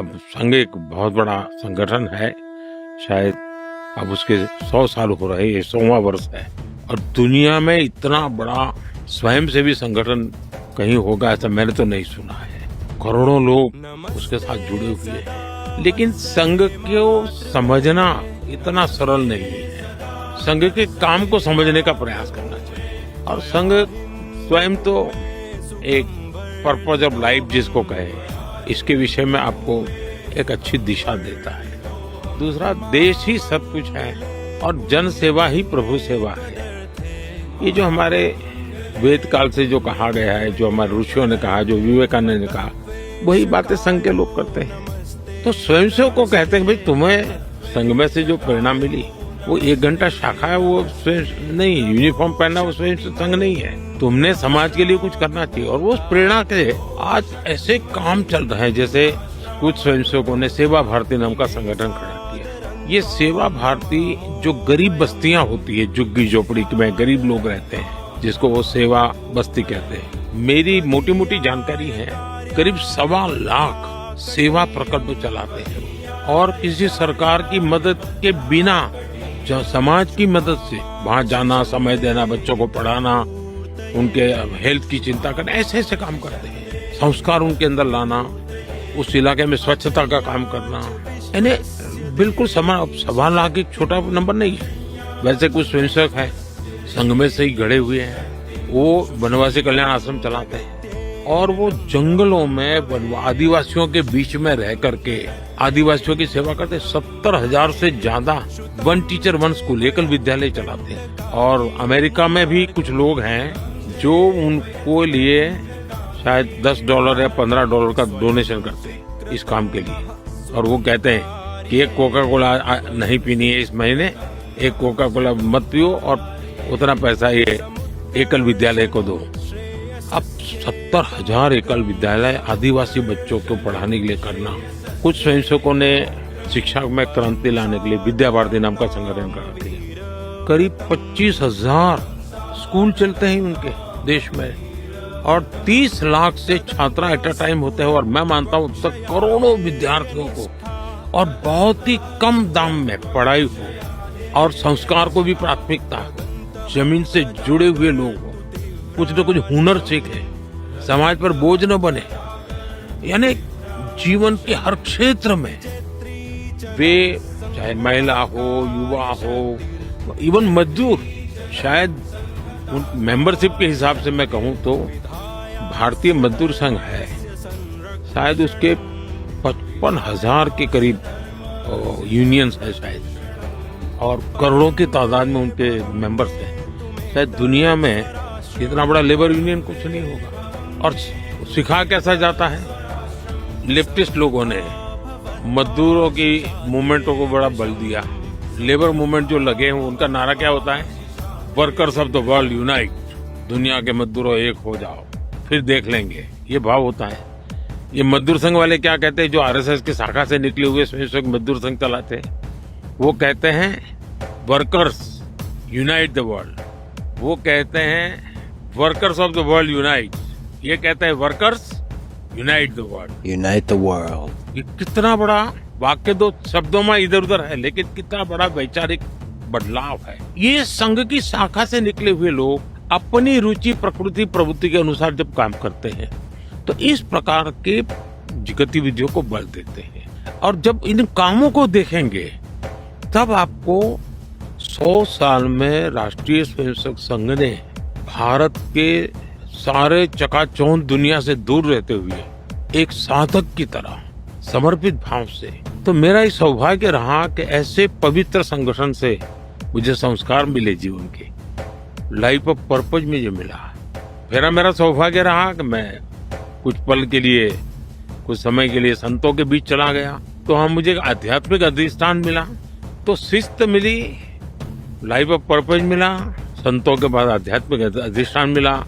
अब संघ एक बहुत बड़ा संगठन है, शायद अब उसके 100 साल हो रहे, ये 100वां वर्ष है और दुनिया में इतना बड़ा स्वयंसेवी संगठन कहीं होगा ऐसा मैंने तो नहीं सुना है। करोड़ों लोग उसके साथ जुड़े हुए हैं, लेकिन संघ को समझना इतना सरल नहीं है। संघ के काम को समझने का प्रयास करना चाहिए और संघ स्वयं तो एक पर्पज ऑफ लाइफ जिसको कहे, इसके विषय में आपको एक अच्छी दिशा देता है। दूसरा, देश ही सब कुछ है और जन सेवा ही प्रभु सेवा है। ये जो हमारे वेद काल से जो कहा गया है, जो हमारे ऋषियों ने कहा, जो विवेकानंद ने कहा, वही बातें संघ के लोग करते हैं। तो स्वयंसेवक को कहते हैं भाई तुम्हें संघ में से जो प्रेरणा मिली वो 1 घंटा शाखा है, वो स्वयं नहीं, यूनिफॉर्म पहनना वो स्वयं संघ नहीं है। तुमने समाज के लिए कुछ करना चाहिए और वो प्रेरणा के आज ऐसे काम चल रहे हैं। जैसे कुछ स्वयंसेवकों ने सेवा भारती नाम का संगठन खड़ा किया। ये सेवा भारती जो गरीब बस्तियां होती है, झुग्गी झोपड़ी में गरीब लोग रहते हैं, जिसको वो सेवा बस्ती कहते हैं। मेरी मोटी मोटी जानकारी है, करीब 1.25 लाख सेवा प्रकल्प चलाते हैं और किसी सरकार की मदद के बिना जो समाज की मदद से वहां जाना, समय देना, बच्चों को पढ़ाना, उनके हेल्थ की चिंता करना, ऐसे ऐसे काम करते हैं। संस्कार उनके अंदर लाना, उस इलाके में स्वच्छता का काम करना, यानी बिल्कुल 1.25 लाख एक छोटा नंबर नहीं है। वैसे कुछ स्वयंसेवक है संघ में से ही गढ़े हुए हैं, वो वनवासी कल्याण आश्रम चलाते हैं और वो जंगलों में आदिवासियों के बीच में रह करके आदिवासियों की सेवा करते। 70,000 से ज्यादा 1 टीचर 1 स्कूल, एकल विद्यालय चलाते हैं। और अमेरिका में भी कुछ लोग हैं जो उनको लिए शायद $10 या $15 का डोनेशन करते हैं इस काम के लिए। और वो कहते हैं कि एक कोका कोला नहीं पीनी है इस महीने, एक कोका कोला मत पियो और उतना पैसा ये एकल विद्यालय को दो। अब 70,000 एकल विद्यालय आदिवासी बच्चों को पढ़ाने के लिए करना। कुछ स्वयंसेवकों ने शिक्षा में क्रांति लाने के लिए विद्या भारती नाम का संगठन करा दिया। करीब 25,000 स्कूल चलते हैं उनके देश में और 30 लाख से छात्र एट अ टाइम होते हैं। और मैं मानता हूं अब तक करोड़ों विद्यार्थियों को और बहुत ही कम दाम में पढ़ाई हो और संस्कार को भी प्राथमिकता हो, जमीन से जुड़े हुए लोग हो, कुछ न कुछ हुनर सीखे, समाज पर बोझ न बने। यानी जीवन के हर क्षेत्र में वे, चाहे महिला हो, युवा हो, इवन मजदूर, शायद मेंबरशिप के हिसाब से मैं कहूं तो भारतीय मजदूर संघ है, शायद उसके 55,000 के करीब यूनियंस है शायद, और करोड़ों की तादाद में उनके मेंबर्स हैं। शायद दुनिया में इतना बड़ा लेबर यूनियन कुछ नहीं होगा। और सिखा कैसा जाता है, लेफ्टिस्ट लोगों ने मजदूरों की मूवमेंटों को बड़ा बल दिया। लेबर मूवमेंट जो लगे हैं उनका नारा क्या होता है, workers of the world unite, दुनिया के मजदूरों एक हो जाओ, फिर देख लेंगे, ये भाव होता है। ये मजदूर संघ वाले क्या कहते हैं, जो आरएसएस की शाखा से निकले हुए स्वयंसेवक मजदूर संघ चलाते हैं, वो कहते हैं वर्कर्स यूनाइट द वर्ल्ड। वो कहते हैं workers of the world unite, ये कहते हैं workers unite the world. Unite the world. ये कितना बड़ा वाक्य, 2 शब्दों में इधर उधर है, लेकिन कितना बड़ा वैचारिक बदलाव है। ये संघ की शाखा से निकले हुए लोग अपनी रुचि, प्रकृति, प्रवृत्ति के अनुसार जब काम करते हैं तो इस प्रकार के गतिविधियों को बल देते हैं। और जब इन कामों को देखेंगे तब आपको 100 साल में राष्ट्रीय स्वयंसेवक संघ ने भारत के सारे चकाचौंध दुनिया से दूर रहते हुए एक साधक की तरह समर्पित भाव से, तो मेरा ये सौभाग्य रहा कि ऐसे पवित्र संगठन से मुझे संस्कार मिले जीवन के, लाइफ ऑफ पर्पज में जो मिला। फिर मेरा सौभाग्य रहा कि मैं कुछ पल के लिए, कुछ समय के लिए संतों के बीच चला गया, तो हम मुझे आध्यात्मिक अधिष्ठान मिला, तो शिस्त मिली, लाइफ ऑफ पर्पज मिला, संतों के बाद आध्यात्मिक अधिष्ठान मिला।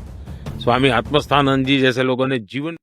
स्वामी आत्मस्थानंद जी जैसे लोगों ने जीवन